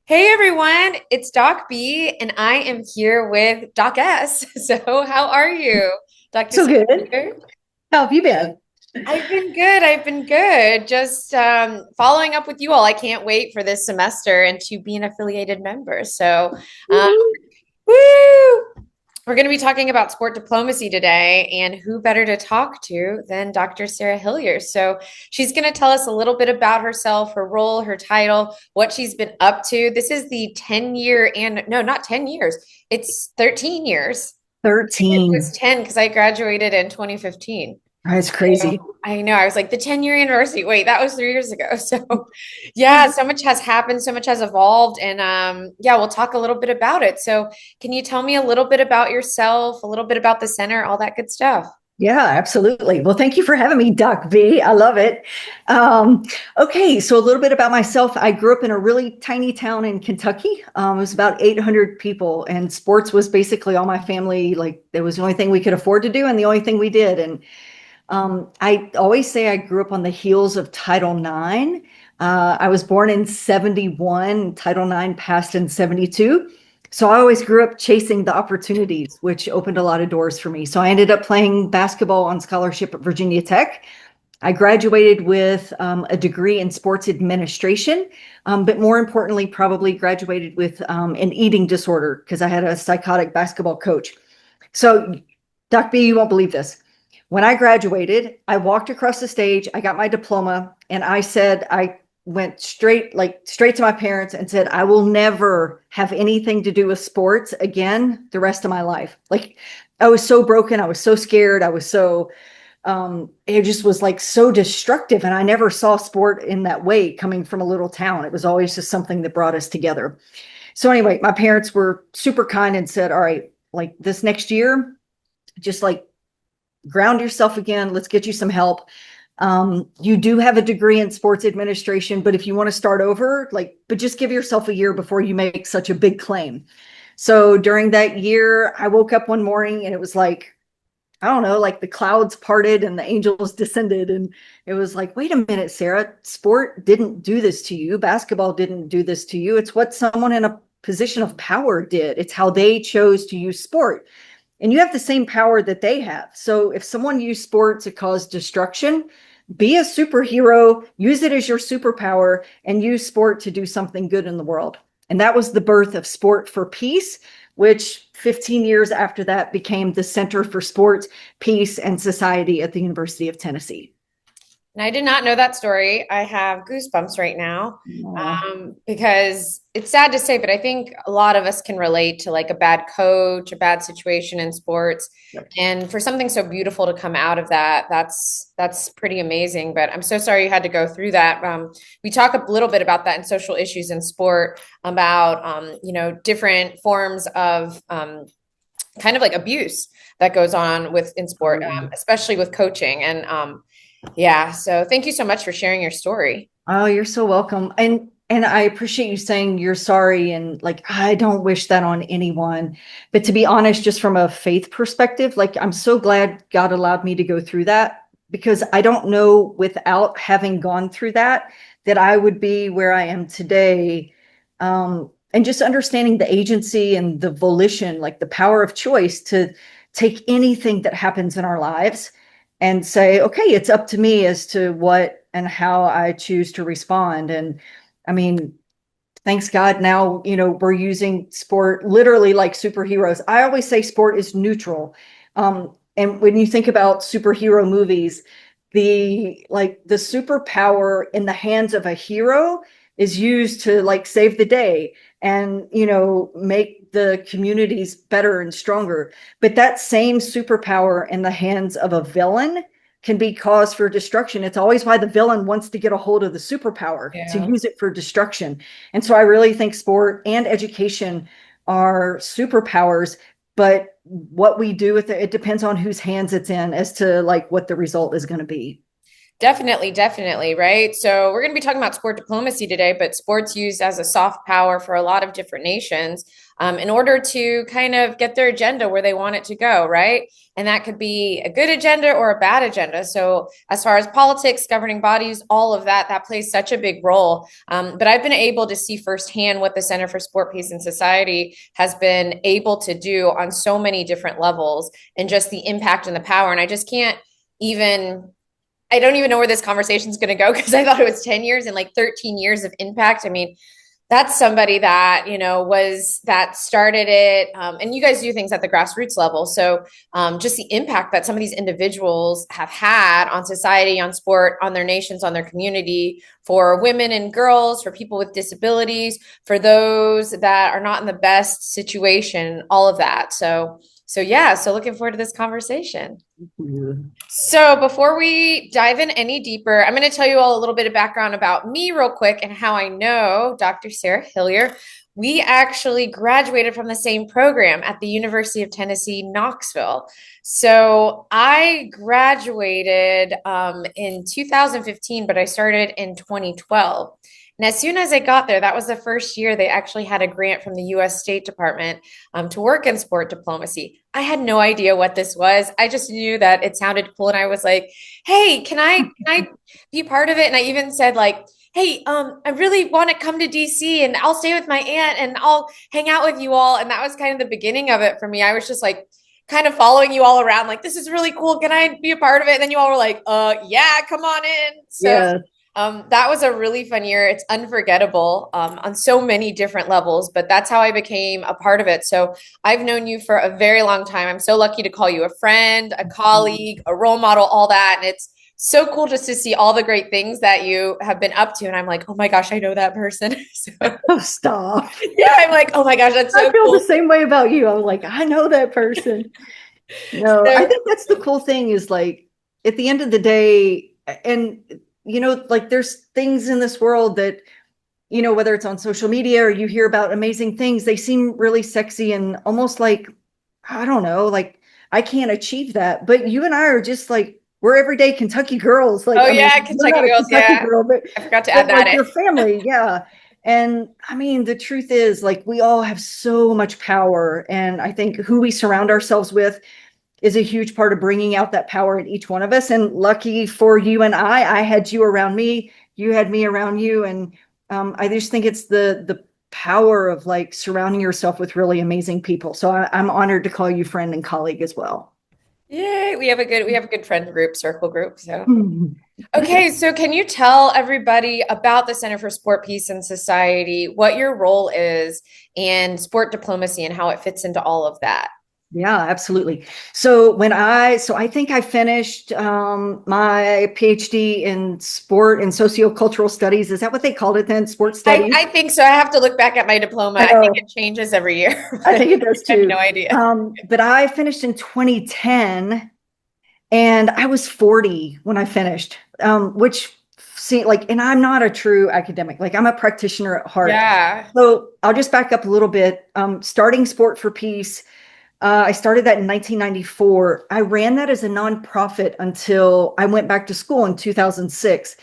Hey everyone, it's Doc B, and I am here with Doc S. So, how are you, Dr. So good. Sanger? How have you been? I've been good. I've been good. Just following up with you all. I can't wait for this semester and to be an affiliated member. So, um, Woo-hoo. woo! We're going to be talking about sport diplomacy today, and who better to talk to than Dr. Sarah Hillyer? So she's going to tell us a little bit about herself, her role, her title, what she's been up to. This is the 10-year and no, not 10 years. It's 13 years. It was 13. 10 because I graduated in 2015. That's crazy. I know. I was like, the 10-year anniversary. Wait, that was 3 years ago. So, yeah, so much has happened, so much has evolved. And yeah, we'll talk a little bit about it. So, can you tell me a little bit about yourself, a little bit about the center, all that good stuff? Yeah, absolutely. Well, thank you for having me, Doc V. I love it. Um, okay, so a little bit about myself. I grew up in a really tiny town in Kentucky. It was about 800 people, and sports was basically all my family. Like, it was the only thing we could afford to do and the only thing we did. And I always say I grew up on the heels of Title IX. I was born in 71, Title IX passed in 72. So I always grew up chasing the opportunities, which opened a lot of doors for me. So I ended up playing basketball on scholarship at Virginia Tech. I graduated with a degree in sports administration, but more importantly, probably graduated with an eating disorder because I had a psychotic basketball coach. So, Doc B, you won't believe this. When I graduated, I walked across the stage, I got my diploma, and I went straight to my parents and said, I will never have anything to do with sports again the rest of my life. Like, I was so broken, I was so scared, it just was like so destructive. And I never saw sport in that way coming from a little town. It was always just something that brought us together. So anyway, my parents were super kind and said, all right, like this next year, just like ground yourself again. Let's get you some help. You do have a degree in sports administration, but if you want to start over, but just give yourself a year before you make such a big claim. So during that year, I woke up one morning and it was like, I don't know, like the clouds parted and the angels descended. And it was like, wait a minute, Sarah, sport didn't do this to you. Basketball didn't do this to you. It's what someone in a position of power did. It's how they chose to use sport. And you have the same power that they have. So if someone used sport to cause destruction, be a superhero, use it as your superpower, and use sport to do something good in the world. And that was the birth of Sport for Peace, which 15 years after that became the Center for Sports, Peace, and Society at the University of Tennessee. And I did not know that story. I have goosebumps right now Aw. because it's sad to say, but I think a lot of us can relate to like a bad coach, a bad situation in sports. Yep. And for something so beautiful to come out of that, that's pretty amazing. But I'm so sorry you had to go through that. We talk a little bit about that in social issues in sport, about different forms of kind of like abuse that goes on with in sport, especially with coaching. And yeah, so thank you so much for sharing your story. Oh, you're so welcome. And I appreciate you saying you're sorry and like I don't wish that on anyone. But to be honest, just from a faith perspective, like I'm so glad God allowed me to go through that because I don't know without having gone through that that I would be where I am today. And just understanding the agency and the volition, like the power of choice to take anything that happens in our lives and say, okay, it's up to me as to what and how I choose to respond. And I mean, thanks God now, we're using sport literally like superheroes. I always say sport is neutral. And when you think about superhero movies, the superpower in the hands of a hero is used to like save the day and make the communities better and stronger. But that same superpower in the hands of a villain can be cause for destruction. It's always why the villain wants to get a hold of the superpower to Yeah. use it for destruction. And so I really think sport and education are superpowers, but what we do with it, it depends on whose hands it's in as to like what the result is going to be. Definitely, definitely, right? So we're going to be talking about sport diplomacy today, but sports used as a soft power for a lot of different nations in order to kind of get their agenda where they want it to go, right? And that could be a good agenda or a bad agenda. So as far as politics, governing bodies, all of that, that plays such a big role. But I've been able to see firsthand what the Center for Sport, Peace, and Society has been able to do on so many different levels and just the impact and the power. And I just can't even I don't even know where this conversation is going to go because I thought it was 10 years and like 13 years of impact. I mean, that's somebody that, was that started it. And you guys do things at the grassroots level. So just the impact that some of these individuals have had on society, on sport, on their nations, on their community, for women and girls, for people with disabilities, for those that are not in the best situation, all of that. So yeah, so looking forward to this conversation. Mhm. So before we dive in any deeper, I'm going to tell you all a little bit of background about me real quick and how I know Dr. Sarah Hillyer. We actually graduated from the same program at the University of Tennessee, Knoxville. So I graduated in 2015, but I started in 2012. And as soon as I got there, that was the first year they actually had a grant from the US State Department to work in sport diplomacy. I had no idea what this was. I just knew that it sounded cool. And I was like, hey, can I be part of it? And I even said, like, hey, I really want to come to DC and I'll stay with my aunt and I'll hang out with you all. And that was kind of the beginning of it for me. I was just like, kind of following you all around, like, this is really cool. Can I be a part of it? And then you all were like, yeah, come on in. So Yeah. that was a really fun year. It's unforgettable on so many different levels, but that's how I became a part of it. So I've known you for a very long time. I'm so lucky to call you a friend, a colleague, a role model, all that. And it's so cool just to see all the great things that you have been up to. And I'm like, oh my gosh, I know that person. So Oh, stop. yeah, I'm like, oh my gosh, that's I so feel the cool. same way about you. I'm like, I know that person. No, I So think that's the cool thing is like at the end of the day, and like there's things in this world that, whether it's on social media or you hear about amazing things, they seem really sexy and almost like, I don't know, like I can't achieve that. But you and I are just like, we're everyday Kentucky girls. Like, oh I mean, yeah, you're Kentucky not a girls, Kentucky yeah. girl, but I forgot to add but that like in. your family, yeah. And I mean, the truth is, like, we all have so much power. And I think who we surround ourselves with is a huge part of bringing out that power in each one of us. And lucky for you and I had you around me, you had me around you. And I just think it's the power of like surrounding yourself with really amazing people. So I'm honored to call you friend and colleague as well. Yay, we have a good friend group, circle group. So Mhm. okay, so can you tell everybody about the Center for Sport, Peace, and Society, what your role is in sport diplomacy and how it fits into all of that? Yeah, absolutely. So I think I finished my PhD in sport and sociocultural studies. Is that what they called it then? Sport studies? I think so. I have to look back at my diploma. I I think know. it changes every year, I but think it does I have too. no idea. But I finished in 2010 and I was 40 when I finished, which see like, and I'm not a true academic, like I'm a practitioner at heart. Yeah. So I'll just back up a little bit. Starting Sport for Peace, I started that in 1994. I ran that as a nonprofit until I went back to school in 2006.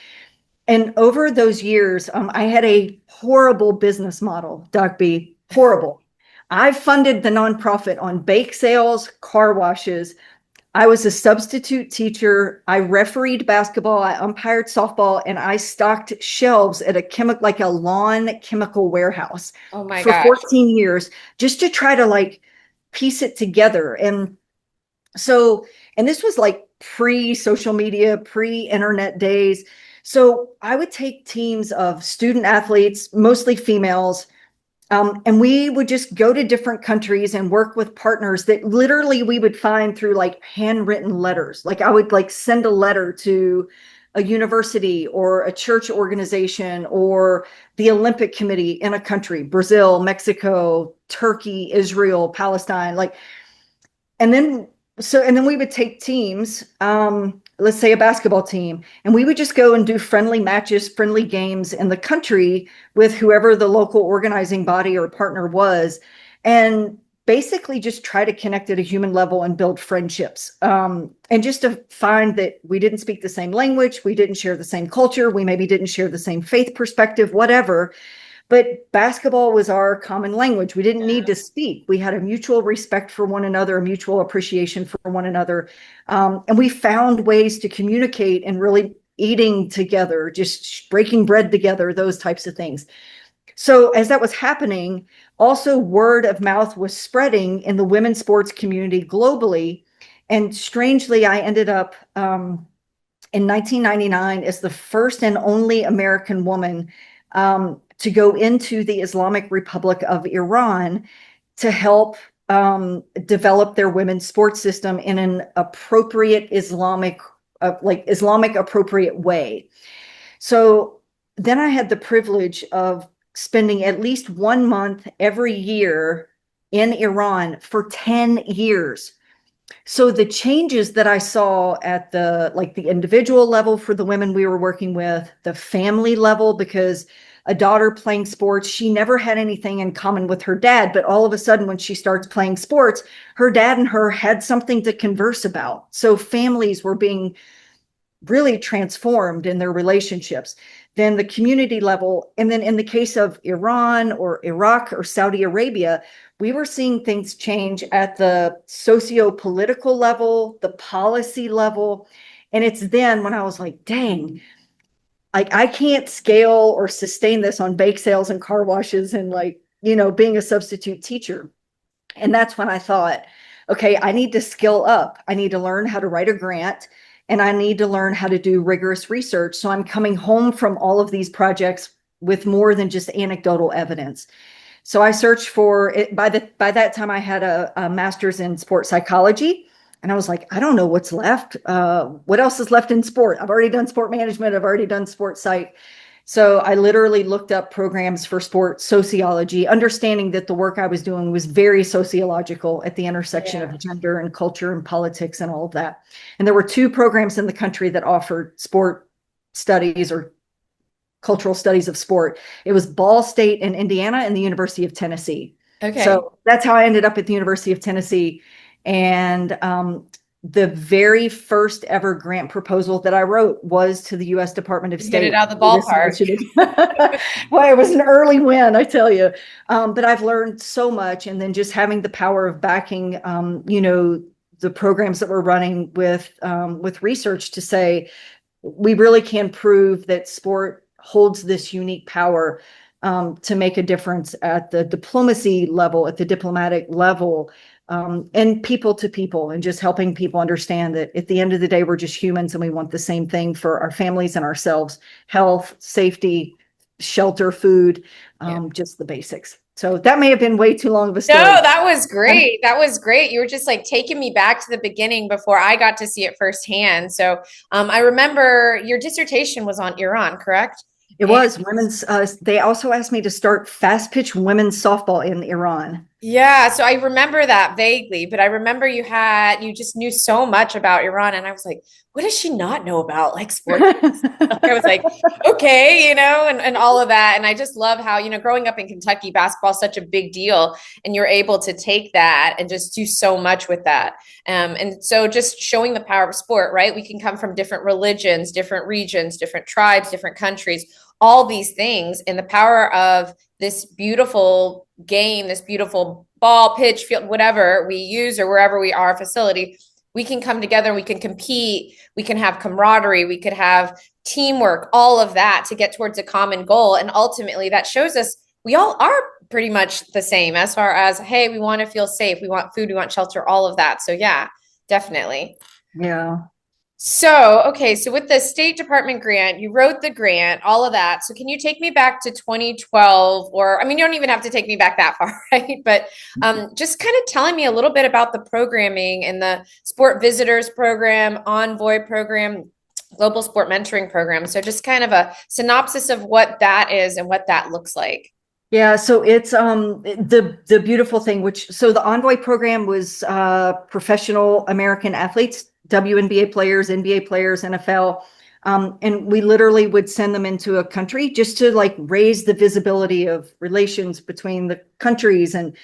And over those years, I had a horrible business model, Doc B, horrible. I funded the nonprofit on bake sales, car washes. I was a substitute teacher. I refereed basketball. I umpired softball, and I stocked shelves at a like a lawn chemical warehouse Oh my for gosh. 14 years, just to try to like piece it together. And so, and this was like pre-social media, pre-internet days. So I would take teams of student athletes, mostly females, and we would just go to different countries and work with partners that literally we would find through like handwritten letters. Like I would like send a letter to a university or a church organization or the Olympic Committee in a country, Brazil, Mexico, Turkey, Israel, Palestine, like, and then and then we would take teams, let's say a basketball team, and we would just go and do friendly matches, friendly games in the country with whoever the local organizing body or partner was. And basically just try to connect at a human level and build friendships. And just to find that we didn't speak the same language, we didn't share the same culture, we maybe didn't share the same faith perspective, whatever. But basketball was our common language. We didn't need to speak. We had a mutual respect for one another, a mutual appreciation for one another. And we found ways to communicate and really eating together, just breaking bread together, those types of things. So as that was happening, also word of mouth was spreading in the women's sports community globally. And strangely, I ended up in 1999 as the first and only American woman to go into the Islamic Republic of Iran to help develop their women's sports system in an appropriate Islamic appropriate way. So then I had the privilege of spending at least 1 month every year in Iran for 10 years. So the changes that I saw at the individual level for the women we were working with, the family level, because a daughter playing sports, she never had anything in common with her dad, but all of a sudden when she starts playing sports, her dad and her had something to converse about. So families were being really transformed in their relationships. Then the community level, and then in the case of Iran or Iraq or Saudi Arabia, we were seeing things change at the socio-political level, the policy level. And it's then when I was like, dang, I can't scale or sustain this on bake sales and car washes and being a substitute teacher. And that's when I thought, okay, I need to skill up. I need to learn how to write a grant, and I need to learn how to do rigorous research. So I'm coming home from all of these projects with more than just anecdotal evidence. So I searched for it. By that time, I had a master's in sports psychology. And I was like, I don't know what's left. What else is left in sport? I've already done sport management. I've already done sports psych. So I literally looked up programs for sports sociology, understanding that the work I was doing was very sociological at the intersection of gender and culture and politics and all of that. And there were 2 programs in the country that offered sport studies or cultural studies of sport. It was Ball State in Indiana and the University of Tennessee. Okay. So that's how I ended up at the University of Tennessee. And the very first ever grant proposal that I wrote was to the U.S. Department of State. Get it out of the ballpark. Well, it was an early win, I tell you. But I've learned so much. And then just having the power of backing, the programs that we're running with research to say, we really can prove that sport holds this unique power to make a difference at the diplomacy level, at the diplomatic level, and people to people, and just helping people understand that at the end of the day, we're just humans and we want the same thing for our families and ourselves: health, safety, shelter, food, just the basics. So that may have been way too long of a story. No, that was great. That was great. You were just like taking me back to the beginning before I got to see it firsthand. So I remember your dissertation was on Iran, correct? It was women's. They also asked me to start fast pitch women's softball in Iran. Yeah, so I remember that vaguely, but I remember you just knew so much about Iran, and I was like, what does she not know about like sports? I was like, okay, and all of that. And I just love how, growing up in Kentucky, basketball is such a big deal, and you're able to take that and just do so much with that. And so just showing the power of sport, right? We can come from different religions, different regions, different tribes, different countries, all these things, and the power of this beautiful game, this beautiful ball, pitch, field, whatever we use or wherever we are, facility, we can come together and we can compete. We can have camaraderie. We could have teamwork, all of that to get towards a common goal. And ultimately that shows us we all are pretty much the same as far as, hey, we want to feel safe. We want food, we want shelter, all of that. So yeah, definitely. Yeah. So, okay. So with the State Department grant, you wrote the grant, all of that. So can you take me back to 2012 you don't even have to take me back that far, right? But just kind of telling me a little bit about the programming and the Sport Visitors Program, Envoy Program, Global Sport Mentoring Program. So just kind of a synopsis of what that is and what that looks like. Yeah, so it's the beautiful thing, so the Envoy program was professional American athletes, WNBA players, NBA players, NFL, and we literally would send them into a country just to raise the visibility of relations between the countries and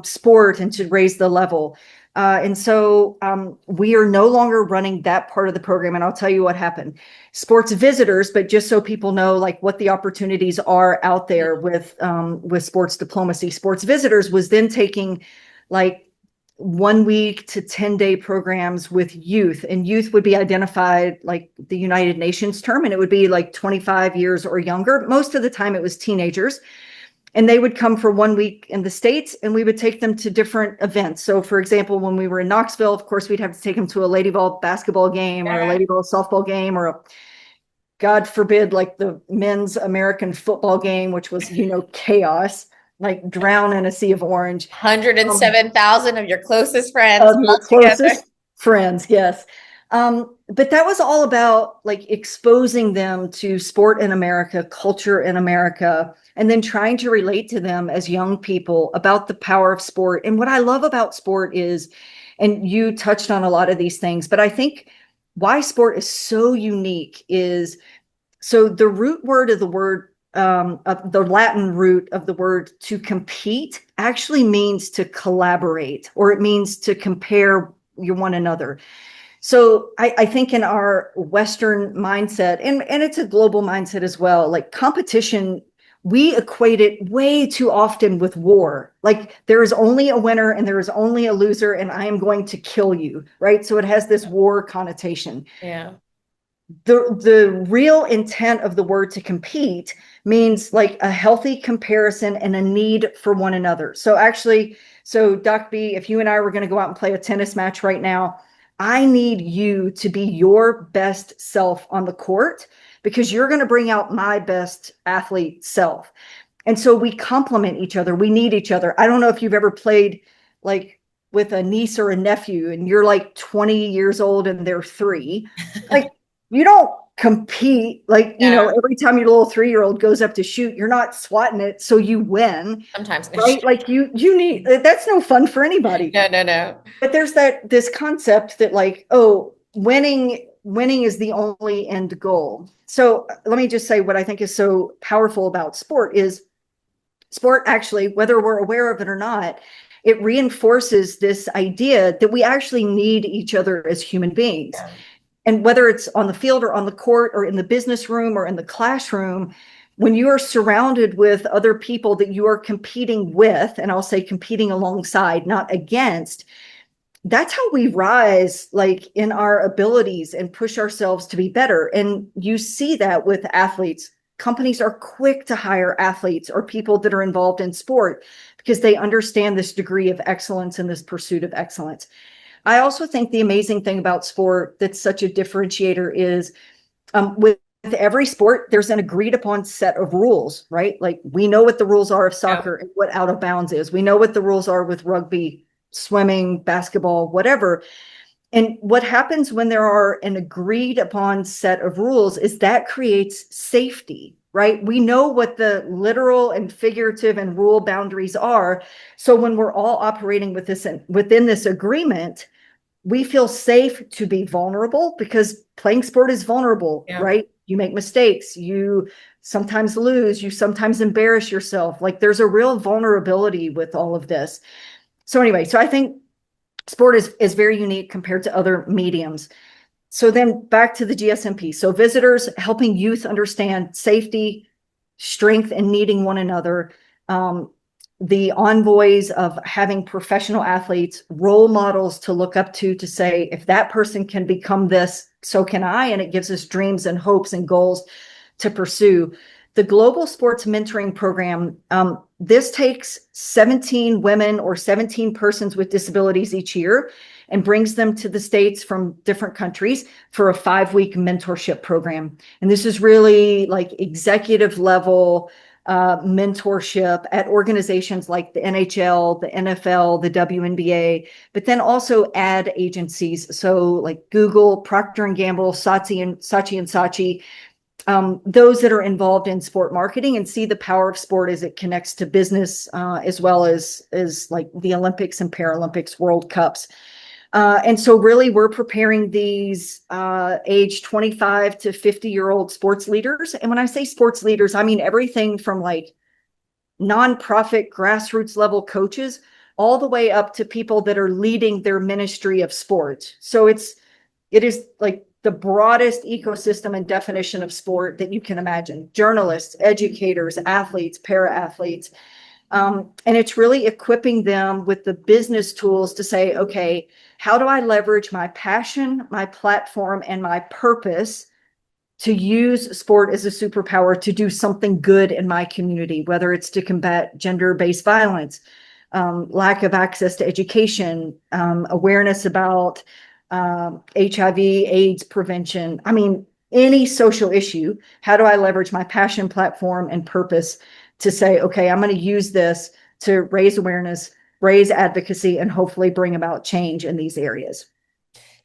sport and to raise the level. And so we are no longer running that part of the program. And I'll tell you what happened. Sports visitors, but just so people know like what the opportunities are out there with sports diplomacy, sports visitors was then taking like 1 week to 10-day programs with youth, and youth would be identified like the United Nations term, and it would be like 25 years or younger. Most of the time it was teenagers. And they would come for 1 week in the States, and we would take them to different events. So for example, when we were in Knoxville, of course, we'd have to take them to a Lady Ball basketball game or a Lady Ball softball game, or a, God forbid, like the men's American football game, which was, chaos, like drown in a sea of orange. 107,000 of your closest friends Of your all together. closest friends, yes. But that was all about like exposing them to sport in America, culture in America, and then trying to relate to them as young people about the power of sport. And what I love about sport is, and you touched on a lot of these things, but I think why sport is so unique is, so the root word of the word, of the Latin root of the word to compete actually means to collaborate, or it means to compare your one another. So I think in our Western mindset, and it's a global mindset as well, like competition, we equate it way too often with war. Like there is only a winner and there is only a loser, and I am going to kill you, right? So it has this war connotation. Yeah. The real intent of the word to compete means like a healthy comparison and a need for one another. So actually, so Doc B, if you and I were going to go out and play a tennis match right now, I need you to be your best self on the court because you're going to bring out my best athlete self. And so we complement each other. We need each other. I don't know if you've ever played like with a niece or a nephew and you're like 20 years old and they're 3. Like you don't compete. Like, every time your little 3-year-old goes up to shoot, you're not swatting it so you win. Sometimes. Right? Like you need, that's no fun for anybody. No. But there's this concept that like, oh, winning is the only end goal. So let me just say what I think is so powerful about sport is sport actually, whether we're aware of it or not, it reinforces this idea that we actually need each other as human beings. Yeah. And whether it's on the field or on the court or in the business room or in the classroom, when you are surrounded with other people that you are competing with, and I'll say competing alongside, not against, that's how we rise like in our abilities and push ourselves to be better. And you see that with athletes. Companies are quick to hire athletes or people that are involved in sport because they understand this degree of excellence and this pursuit of excellence. I also think the amazing thing about sport that's such a differentiator is with every sport, there's an agreed upon set of rules, right? Like we know what the rules are of soccer and what out of bounds is. We know what the rules are with rugby, swimming, basketball, whatever. And what happens when there are an agreed upon set of rules is that creates safety, right? We know what the literal and figurative and rule boundaries are. So when we're all operating with this within this agreement, we feel safe to be vulnerable because playing sport is vulnerable, right? You make mistakes, you sometimes lose, you sometimes embarrass yourself. Like there's a real vulnerability with all of this. So anyway, so I think sport is very unique compared to other mediums. So then back to the GSMP. So visitors helping youth understand safety, strength, and needing one another. The envoys of having professional athletes, role models to look up to say, if that person can become this, so can I. And it gives us dreams and hopes and goals to pursue. The Global Sports Mentoring Program, this takes 17 women or 17 persons with disabilities each year and brings them to the States from different countries for a 5-week mentorship program. And this is really like executive level mentorship at organizations like the NHL, the NFL, the WNBA, but then also ad agencies. So like Google, Procter & Gamble, Saatchi and Saatchi, those that are involved in sport marketing and see the power of sport as it connects to business, as well as like the Olympics and Paralympics, World Cups. And so really we're preparing these age 25 to 50-year-old sports leaders. And when I say sports leaders, I mean everything from like nonprofit grassroots level coaches all the way up to people that are leading their ministry of sport. So it is like the broadest ecosystem and definition of sport that you can imagine. Journalists, educators, athletes, para-athletes. And it's really equipping them with the business tools to say, okay, how do I leverage my passion, my platform, and my purpose to use sport as a superpower to do something good in my community, whether it's to combat gender-based violence, lack of access to education, awareness about HIV, AIDS prevention. I mean, any social issue. How do I leverage my passion, platform, and purpose to say, okay, I'm going to use this to raise awareness, raise advocacy, and hopefully bring about change in these areas?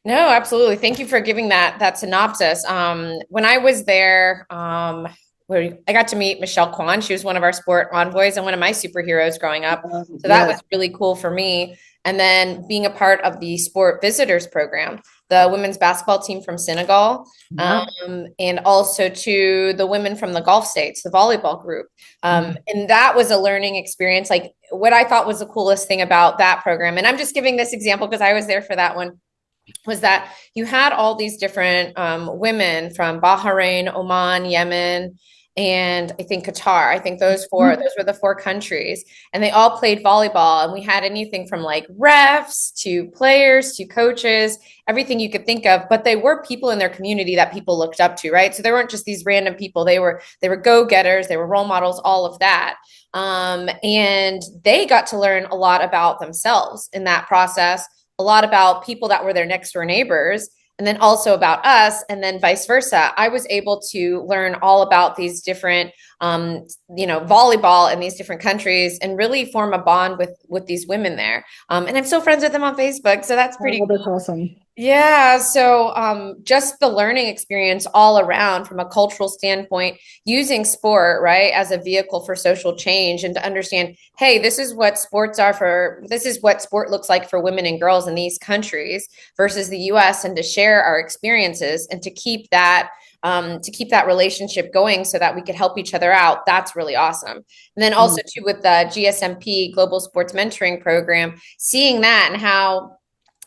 No, absolutely. Thank you for giving that synopsis. When I was there, where I got to meet Michelle Kwan. She was one of our sport envoys and one of my superheroes growing up. So that was really cool for me. And then being a part of the sport visitors program, the women's basketball team from Senegal, and also to the women from the Gulf states, the volleyball group. And that was a learning experience. Like what I thought was the coolest thing about that program, and I'm just giving this example because I was there for that one, was that you had all these different women from Bahrain, Oman, Yemen, and I think Qatar. I think those were the four countries, and they all played volleyball. And we had anything from like refs to players to coaches, everything you could think of. But they were people in their community that people looked up to, right? So they weren't just these random people. They were go-getters. They were role models, all of that. And they got to learn a lot about themselves in that process, a lot about people that were their next door neighbors, and then also about us, and then vice versa. I was able to learn all about these different, volleyball in these different countries, and really form a bond with these women there. And I'm still friends with them on Facebook, so that's pretty cool. That's awesome. Yeah. So just the learning experience all around from a cultural standpoint, using sport, right, as a vehicle for social change, and to understand, hey, this is what sport looks like for women and girls in these countries versus the US, and to share our experiences and to keep that relationship going so that we could help each other out. That's really awesome. And then also too, with the GSMP Global Sports Mentoring Program, seeing that and how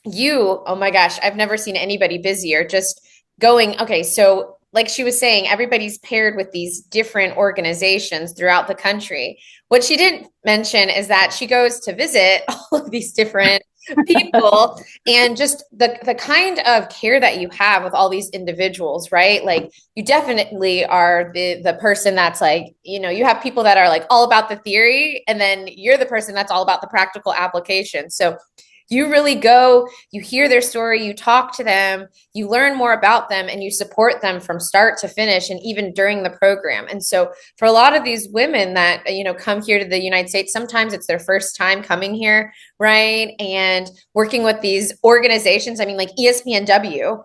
oh my gosh, I've never seen anybody busier, just going, okay, so like she was saying, everybody's paired with these different organizations throughout the country. What she didn't mention is that she goes to visit all of these different people, and just the kind of care that you have with all these individuals, right? Like you definitely are the person that's like, you have people that are like all about the theory, and then you're the person that's all about the practical application. So you really go, you hear their story, you talk to them, you learn more about them, and you support them from start to finish, and even during the program. And so for a lot of these women that, come here to the United States, sometimes it's their first time coming here, right? And working with these organizations, I mean, like ESPNW,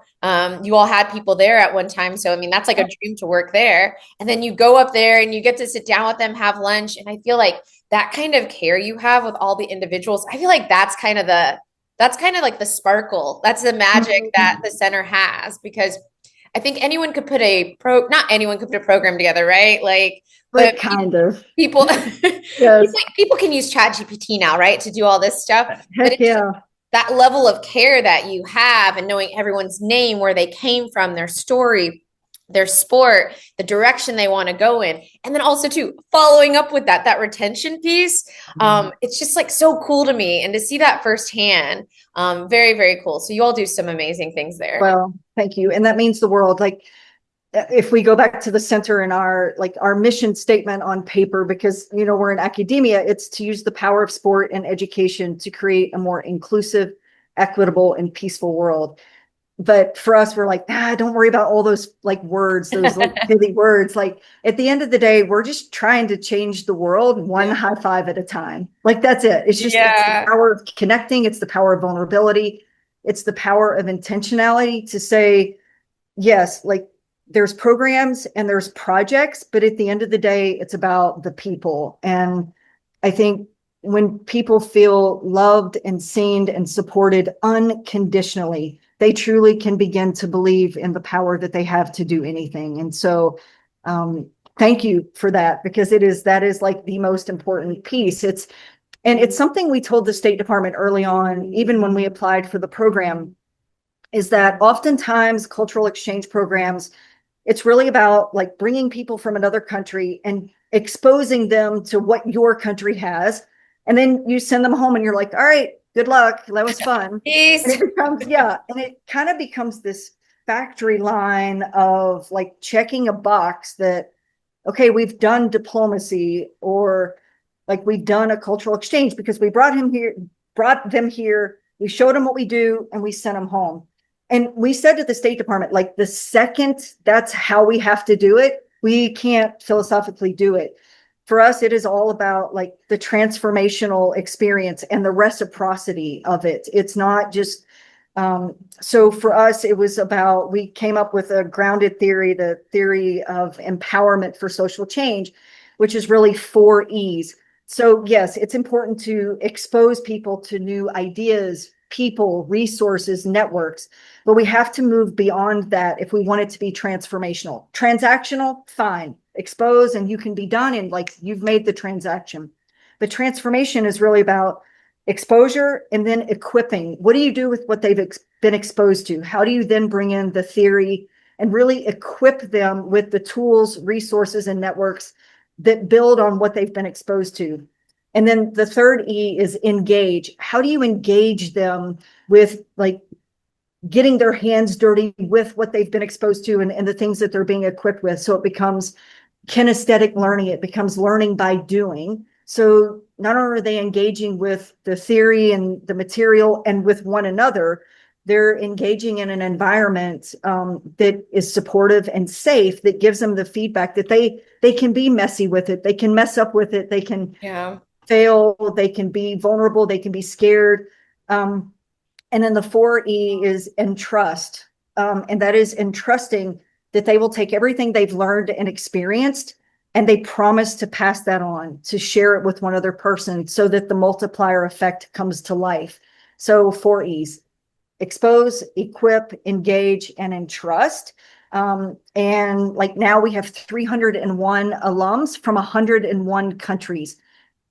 you all had people there at one time. So, I mean, that's like a dream to work there. And then you go up there and you get to sit down with them, have lunch. And I feel like that kind of care you have with all the individuals, I feel like that's kind of like the sparkle. That's the magic that the center has, because I think anyone could put not anyone could put a program together, right? Like, but kind of people, yes. people can use ChatGPT now, right, to do all this stuff. Heck yeah. That level of care that you have, and knowing everyone's name, where they came from, their story, their sport, the direction they want to go in. And then also too, following up with that retention piece. It's just like so cool to me, and to see that firsthand. Very, very cool. So you all do some amazing things there. Well, thank you. And that means the world. Like if we go back to the center in our mission statement on paper, because, we're in academia, it's to use the power of sport and education to create a more inclusive, equitable, and peaceful world. But for us, we're like, don't worry about all those words, those pithy words. Like at the end of the day, we're just trying to change the world one high five at a time. Like that's it. It's just it's the power of connecting. It's the power of vulnerability. It's the power of intentionality to say, yes, like there's programs and there's projects, but at the end of the day, it's about the people. And I think when people feel loved and seen and supported unconditionally, they truly can begin to believe in the power that they have to do anything. And so thank you for that, because that is like the most important piece. And it's something we told the State Department early on, even when we applied for the program, is that oftentimes cultural exchange programs, it's really about like bringing people from another country and exposing them to what your country has. And then you send them home and you're like, all right, good luck. That was fun. And Peace. it becomes, yeah. And it kind of becomes this factory line of like checking a box that, okay, we've done diplomacy, or like we've done a cultural exchange because we brought them here, we showed them what we do, and we sent them home. And we said to the State Department, like the second that's how we have to do it, we can't philosophically do it. For us, it is all about like the transformational experience and the reciprocity of it. It's not just so for us, it was about, we came up with a grounded theory, the theory of empowerment for social change, which is really 4 E's. So yes, it's important to expose people to new ideas, people, resources, networks, but we have to move beyond that if we want it to be transformational. Transactional, fine. Expose and you can be done and like you've made the transaction. But transformation is really about exposure and then equipping. What do you do with what they've been exposed to? How do you then bring in the theory and really equip them with the tools, resources, and networks that build on what they've been exposed to? And then the third E is engage. How do you engage them with like getting their hands dirty with what they've been exposed to and the things that they're being equipped with? So it becomes kinesthetic learning. It becomes learning by doing. So not only are they engaging with the theory and the material and with one another, they're engaging in an environment that is supportive and safe, that gives them the feedback that they can be messy with it, they can mess up with it, they can fail, they can be vulnerable, they can be scared. And then the 4E is entrust, and that is entrusting that they will take everything they've learned and experienced, and they promise to pass that on, to share it with one other person so that the multiplier effect comes to life. So 4 E's: expose, equip, engage, and entrust. And like now we have 301 alums from 101 countries.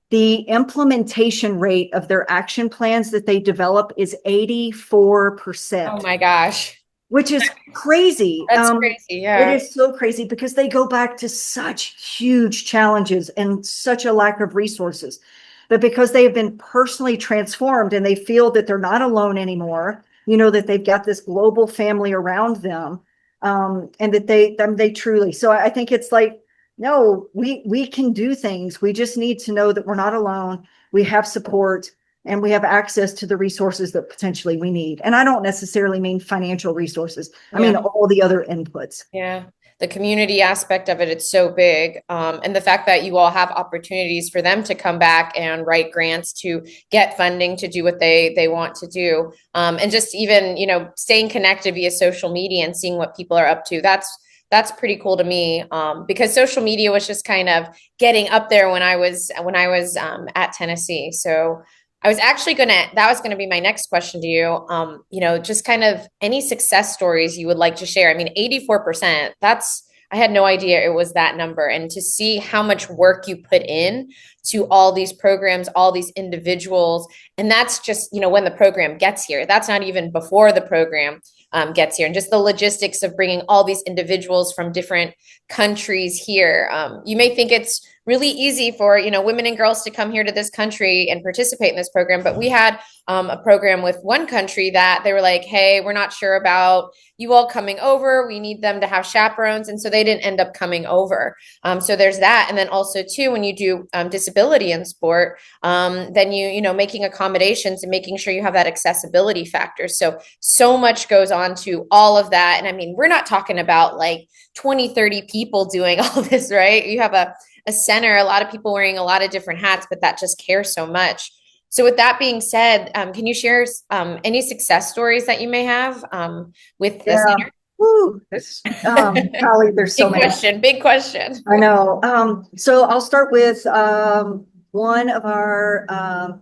The implementation rate of their action plans that they develop is 84%. Oh my gosh. Which is crazy. That's crazy. It Yeah. is so crazy because they go back to such huge challenges and such a lack of resources. But because they have been personally transformed and they feel that they're not alone anymore, that they've got this global family around them, and that they truly. So I think it's like, no, we can do things. We just need to know that we're not alone. We have support and we have access to the resources that potentially we need. And I don't necessarily mean financial resources. I mean all the other inputs. Yeah. The community aspect of it, it's so big. And the fact that you all have opportunities for them to come back and write grants to get funding to do what they want to do. And just even, staying connected via social media and seeing what people are up to. That's pretty cool to me, because social media was just kind of getting up there when I was at Tennessee. So I was actually that was gonna be my next question to you. Just kind of any success stories you would like to share. I mean, 84%, I had no idea it was that number. And to see how much work you put in to all these programs, all these individuals, and that's just, when the program gets here. That's not even before the program gets here. And just the logistics of bringing all these individuals from different countries here. You may think it's really easy for, women and girls to come here to this country and participate in this program. But we had a program with one country that they were like, hey, we're not sure about you all coming over. We need them to have chaperones. And so they didn't end up coming over. So there's that. And then also too, when you do disability in sport, then making accommodations and making sure you have that accessibility factor. So much goes on to all of that. And I mean, we're not talking about like 20, 30 people doing all this, right? You have a center, a lot of people wearing a lot of different hats, but that just care so much. So with that being said, can you share any success stories that you may have with the center? Woo, golly, there's so many. Big question. I know. So I'll start with one of our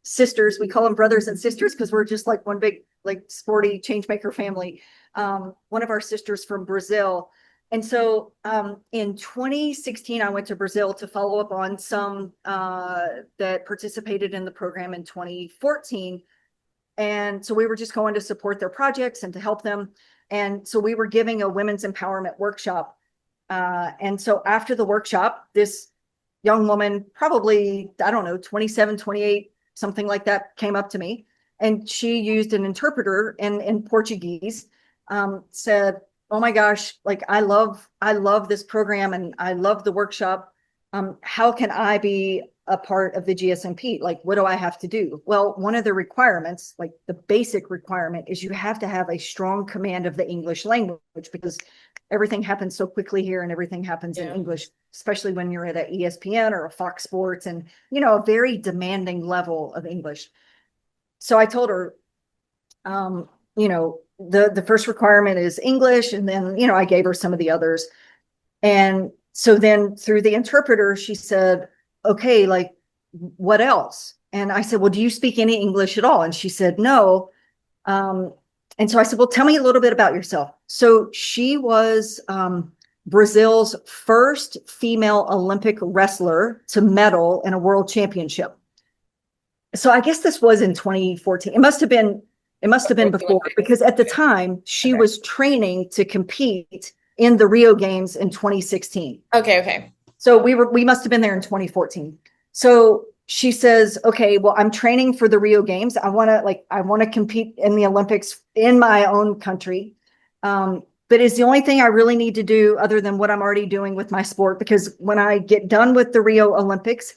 sisters. We call them brothers and sisters because we're just like one big, like sporty change maker family. One of our sisters from Brazil. And so in 2016, I went to Brazil to follow up on some that participated in the program in 2014. And so we were just going to support their projects and to help them. And so we were giving a women's empowerment workshop. And so after the workshop, this young woman, probably, I don't know, 27, 28, something like that, came up to me. And she used an interpreter in Portuguese, said, "Oh my gosh, like I love this program and I love the workshop. How can I be a part of the GSMP? Like, what do I have to do?" Well, one of the requirements, like the basic requirement, is you have to have a strong command of the English language, because everything happens so quickly here and everything happens in English, especially when you're at an ESPN or a Fox Sports, and, you know, a very demanding level of English. So I told her, you know, the first requirement is English. And then, you know, I gave her some of the others. And so then through the interpreter, she said, "Okay, like what else?" And I said, "Well, do you speak any English at all?" And she said, "No." And so I said, "Well, tell me a little bit about yourself." So she was Brazil's first female Olympic wrestler to medal in a world championship. So I guess this was in 2014. It must have been before, because at the time she was training to compete in the Rio Games in 2016. Okay. So we must have been there in 2014. So she says, "Okay, well, I'm training for the Rio Games. I want to compete in the Olympics in my own country. But is the only thing I really need to do, other than what I'm already doing with my sport, because when I get done with the Rio Olympics,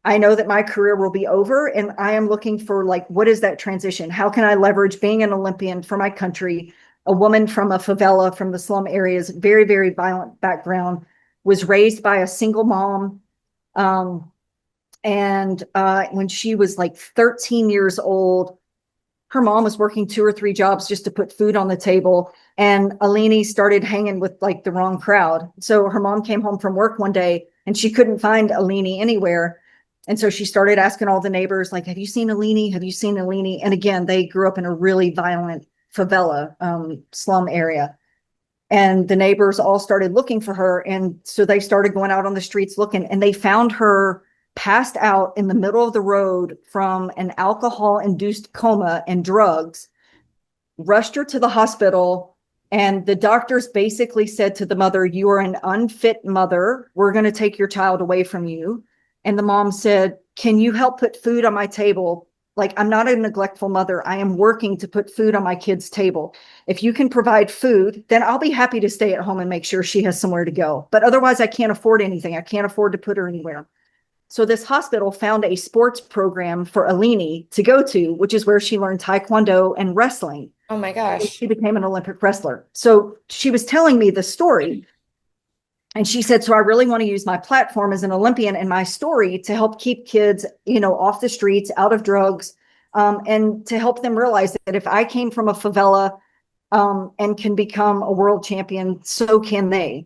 I know that my career will be over, and I am looking for, like, what is that transition? How can I leverage being an Olympian for my country?" A woman from a favela, from the slum areas, very, very violent background, was raised by a single mom. And when she was like 13 years old, her mom was working 2 or 3 jobs just to put food on the table. And Alini started hanging with like the wrong crowd. So her mom came home from work one day and she couldn't find Alini anywhere. And so she started asking all the neighbors, like, "Have you seen Alini? Have you seen Alini?" And again, they grew up in a really violent favela, slum area. And the neighbors all started looking for her. And so they started going out on the streets looking, and they found her passed out in the middle of the road from an alcohol-induced coma and drugs, rushed her to the hospital. And the doctors basically said to the mother, "You are an unfit mother. We're going to take your child away from you." And the mom said, "Can you help put food on my table? Like, I'm not a neglectful mother. I am working to put food on my kid's table. If you can provide food, then I'll be happy to stay at home and make sure she has somewhere to go. But otherwise, I can't afford anything. I can't afford to put her anywhere." So this hospital found a sports program for Alini to go to, which is where she learned Taekwondo and wrestling. Oh my gosh. She became an Olympic wrestler. So she was telling me the story. And she said, "So I really want to use my platform as an Olympian and my story to help keep kids, you know, off the streets, out of drugs, and to help them realize that if I came from a favela and can become a world champion, so can they."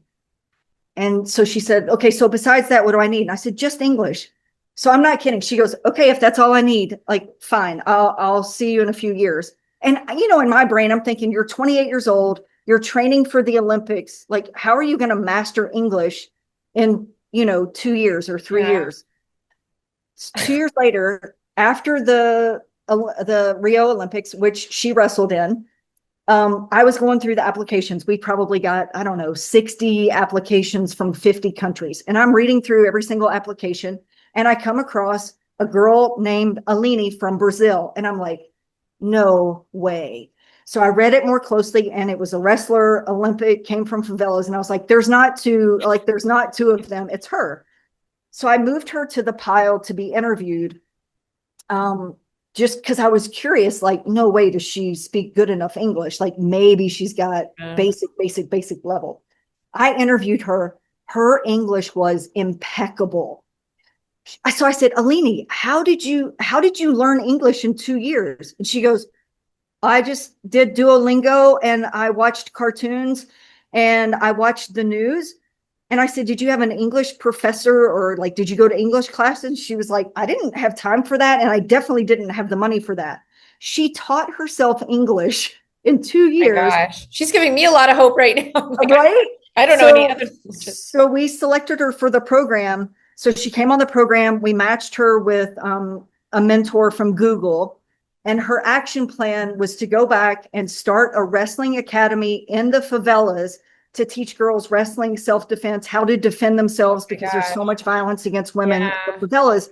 And so she said, "Okay, so besides that, what do I need?" And I said, "Just English." So I'm not kidding. She goes, "Okay, if that's all I need, like, fine, I'll see you in a few years." And, you know, in my brain, I'm thinking, you're 28 years old, you're training for the Olympics. Like, how are you going to master English in, you know, 2 years or 3 years? 2 years later, after the Rio Olympics, which she wrestled in, I was going through the applications. We probably got, I don't know, 60 applications from 50 countries. And I'm reading through every single application. And I come across a girl named Alini from Brazil. And I'm like, no way. So I read it more closely, and it was a wrestler, Olympic, came from favelas. And I was like, there's not two of them. It's her. So I moved her to the pile to be interviewed. Just because I was curious, like, no way does she speak good enough English? Like, maybe she's got basic level. I interviewed her. Her English was impeccable. So I said, "Alini, how did you learn English in 2 years?" And she goes, "I just did Duolingo, and I watched cartoons, and I watched the news." And I said, "Did you have an English professor, or like, did you go to English classes?" She was like, "I didn't have time for that. And I definitely didn't have the money for that." She taught herself English in 2 years. My gosh. She's giving me a lot of hope right now. Right? I don't know any So, other. so we selected her for the program. So she came on the program. We matched her with a mentor from Google, and her action plan was to go back and start a wrestling academy in the favelas to teach girls wrestling, self-defense, how to defend themselves My because there's so gosh. much violence against women in Yeah. the favelas.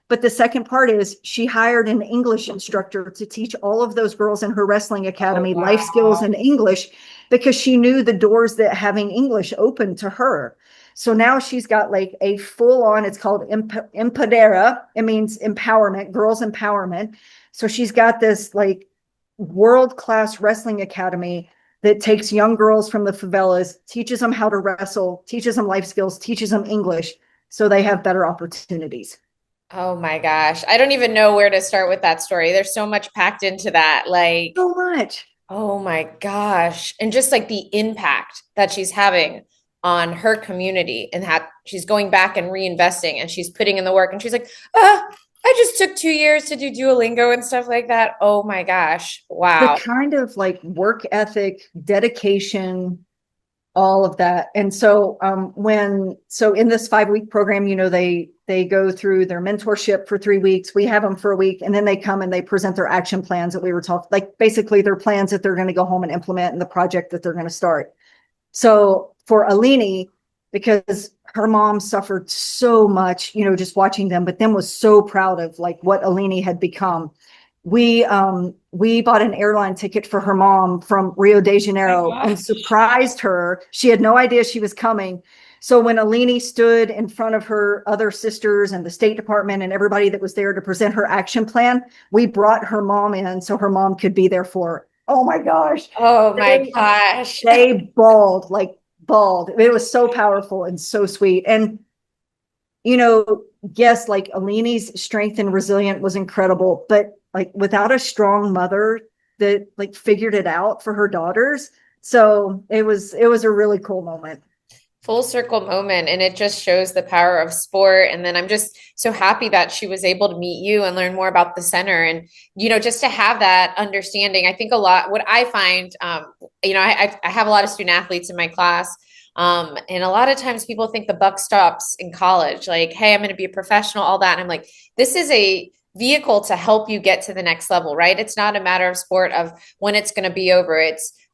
But the second part is she hired an English instructor to teach all of those girls in her wrestling Oh, academy life skills wow. and English because she knew the doors that having English opened to her. So now she's got like a full on, it's called Empoderra. It means empowerment, girls empowerment. So she's got this like world class wrestling academy that takes young girls from the favelas, teaches them how to wrestle, teaches them life skills, teaches them English so they have better opportunities. Oh my gosh. I don't even know where to start with that story. There's so much packed into that. Like, So much. oh my gosh. And just like the impact that she's having on her community and that she's going back and reinvesting and she's putting in the work and she's like, I just took 2 years to do Duolingo and stuff like that. Oh my gosh. The Wow. kind of like work ethic, dedication, all of that. And so so in this 5 week program, they go through their mentorship for 3 weeks. We have them for a week, and then they come and they present their action plans that we were talking, like basically their plans that they're going to go home and implement in the project that they're going to start. So for Alini, because her mom suffered so much, just watching them, but then was so proud of like what Alini had become. We bought an airline ticket for her mom from Rio de Oh Janeiro my and gosh. surprised her. She had no idea she was coming. So when Alini stood in front of her other sisters and the State Department and everybody that was there to present her action plan, we brought her mom in so her mom could be there for her. Oh my gosh. Oh my They gosh. they bawled, like bawled. It was so powerful and so sweet. And you know, yes, like Alini's strength and resilient was incredible, but like without a strong mother that like figured it out for her daughters. So it was a really cool moment. Full circle moment, and it just shows the power of sport. And then I'm just so happy that she was able to meet you and learn more about the center, and just to have that understanding. I think a lot what I find, I have a lot of student athletes in my class, and a lot of times people think the buck stops in college, like, hey, I'm going to be a professional, all that. And I'm like, this is a vehicle to help you get to the next level, right? It's not a matter of sport of when it's going to be over.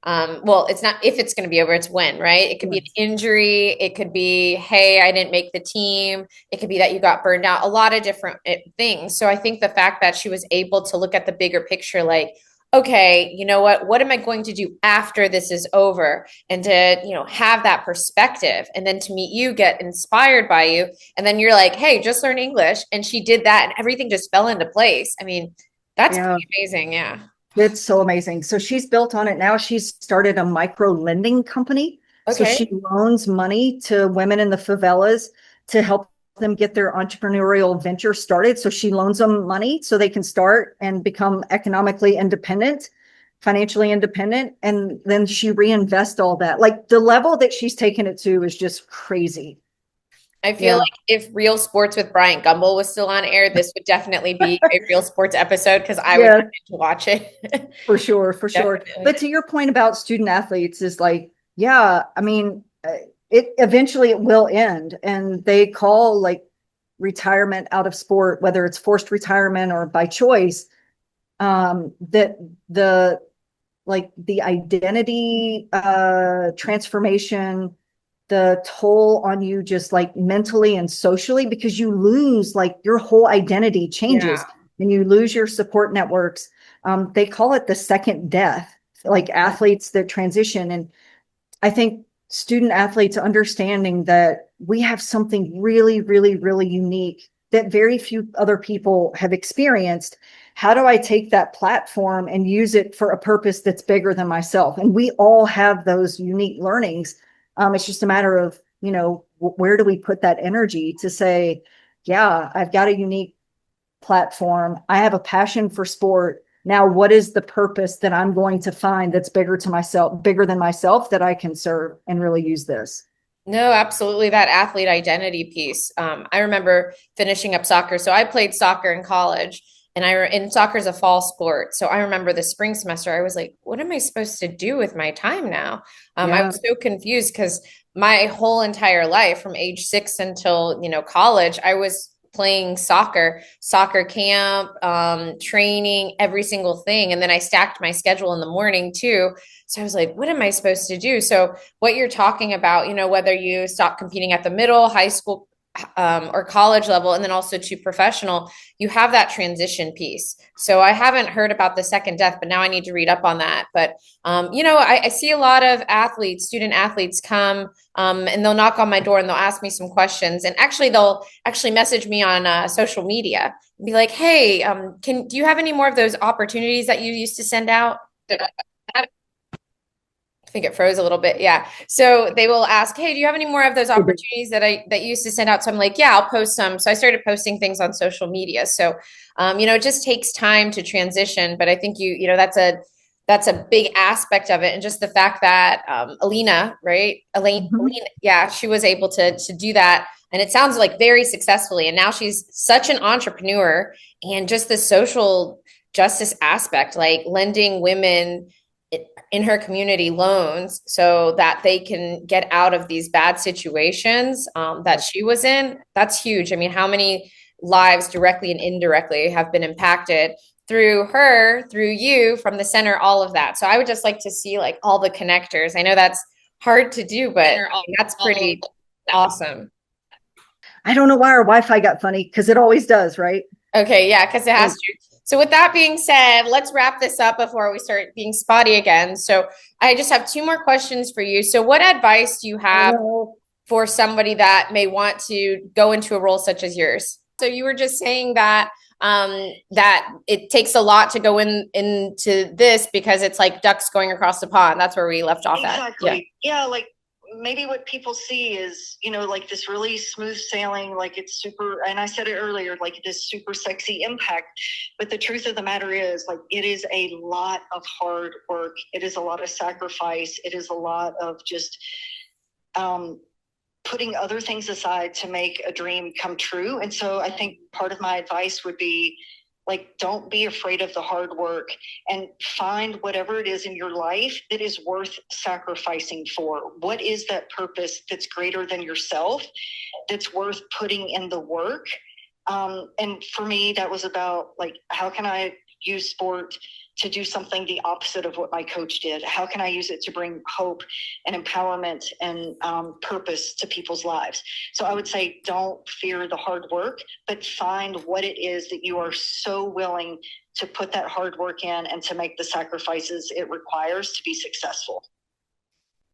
Well, it's not if it's going to be over, it's when, right? It could be an Yes. injury. It could be, hey, I didn't make the team. It could be that you got burned out, a lot of different things. So I think the fact that she was able to look at the bigger picture, like, okay, you know what am I going to do after this is over? And to, have that perspective and then to meet you, get inspired by you. And then you're like, hey, just learn English. And she did that and everything just fell into place. I mean, that's Yeah, pretty amazing. Yeah. it's so amazing. So she's built on it now. She's started a micro lending company. So Okay. she loans money to women in the favelas to help them get their entrepreneurial venture started. So she loans them money so they can start and become economically independent, financially independent. And then she reinvests all that. Like the level that she's taken it to is just crazy. I feel Yeah, like if Real Sports with Bryant Gumbel was still on air, this would definitely be a Real Sports episode because I would yeah, tune in to watch it. for sure, for sure. Definitely. But to your point about student athletes is like, yeah, I mean, it eventually it will end, and they call like retirement out of sport, whether it's forced retirement or by choice, that the like the identity transformation, the toll on you just like mentally and socially, because you lose like your whole identity Yeah. changes and you lose your support networks. They call it the second death, like athletes that transition. And I think student athletes understanding that we have something really, really, really unique that very few other people have experienced. How do I take that platform and use it for a purpose that's bigger than myself? And we all have those unique learnings. It's just a matter of, where do we put that energy to say, yeah, I've got a unique platform. I have a passion for sport. Now, what is the purpose that I'm going to find that's bigger than myself that I can serve and really use this? No, absolutely. That athlete identity piece. I remember finishing up soccer. So I played soccer in college, and soccer is a fall sport. So I remember the spring semester, I was like, what am I supposed to do with my time now? I Yeah. was so confused because my whole entire life from age 6 until, college, I was playing soccer camp, training, every single thing. And then I stacked my schedule in the morning too. So I was like, what am I supposed to do? So what you're talking about, whether you stop competing at the middle, high school, or college level, and then also to professional, you have that transition piece. So I haven't heard about the second death, but now I need to read up on that. But I see a lot of student athletes come, and they'll knock on my door and they'll ask me some questions. And actually, they'll actually message me on social media and be like, "Hey, do you have any more of those opportunities that you used to send out?" I think it froze a little bit. Yeah. So they will ask, "Hey, do you have any more of those opportunities that you used to send out?" So I'm like, "Yeah, I'll post some." So I started posting things on social media. So, it just takes time to transition, but I think that's a big aspect of it. And just the fact that, Alina, right? Alina, yeah, she was able to do that. And it sounds like very successfully. And now she's such an entrepreneur, and just the social justice aspect, like lending women in her community loans so that they can get out of these bad situations, that she was in. That's huge. I mean, how many lives directly and indirectly have been impacted through her, through you, from the center, all of that. So I would just like to see like all the connectors. I know that's hard to do, but that's pretty awesome. I don't know why our Wi-Fi got funny, because it always does, right? Okay, yeah, because it has to. So with that being said, let's wrap this up before we start being spotty again. So I just have two more questions for you. So what advice do you have for somebody that may want to go into a role such as yours? So you were just saying that, that it takes a lot to go into this, because it's like ducks going across the pond. That's where we left off at. Exactly. Yeah, like maybe what people see is, like this really smooth sailing, like it's super, and I said it earlier, like this super sexy impact. But the truth of the matter is, like, it is a lot of hard work. It is a lot of sacrifice. It is a lot of just putting other things aside to make a dream come true. And so I think part of my advice would be, like, don't be afraid of the hard work, and find whatever it is in your life that is worth sacrificing for. What is that purpose that's greater than yourself, that's worth putting in the work? And for me, that was about, like, how can I use sport to do something the opposite of what my coach did? How can I use it to bring hope and empowerment and purpose to people's lives? So I would say, don't fear the hard work, but find what it is that you are so willing to put that hard work in and to make the sacrifices it requires to be successful.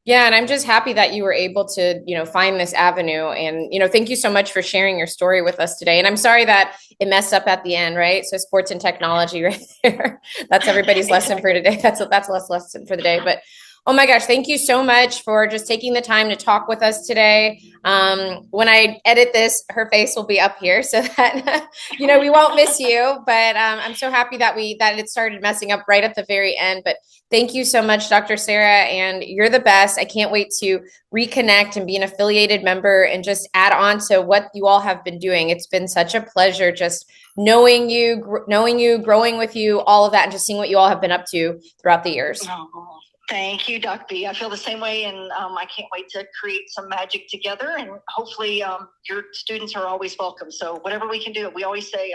Yeah, and I'm just happy that you were able to, find this avenue. And, thank you so much for sharing your story with us today. And I'm sorry that it messed up at the end, right? So sports and technology right there. That's everybody's lesson for today. That's less lesson for the day. But oh my gosh, thank you so much for just taking the time to talk with us today. When I edit this, her face will be up here so that, we won't miss you. But I'm so happy that it started messing up right at the very end. But thank you so much, Dr. Sarah, and you're the best. I can't wait to reconnect and be an affiliated member and just add on to what you all have been doing. It's been such a pleasure just knowing you, growing with you, all of that, and just seeing what you all have been up to throughout the years. Oh, thank you, Doc B. I feel the same way, and I can't wait to create some magic together, and hopefully your students are always welcome. So whatever we can do, we always say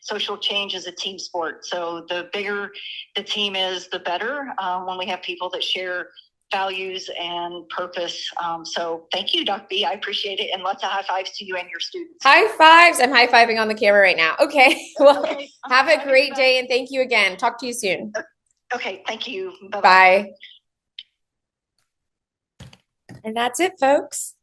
social change is a team sport. So the bigger the team is, the better, when we have people that share values and purpose. So thank you, Doc B. I appreciate it, and lots of high fives to you and your students. High fives. I'm high fiving on the camera right now. Okay. Well, okay. Have a great day, and thank you again. Talk to you soon. Okay, thank you. Bye-bye. Bye. And that's it, folks.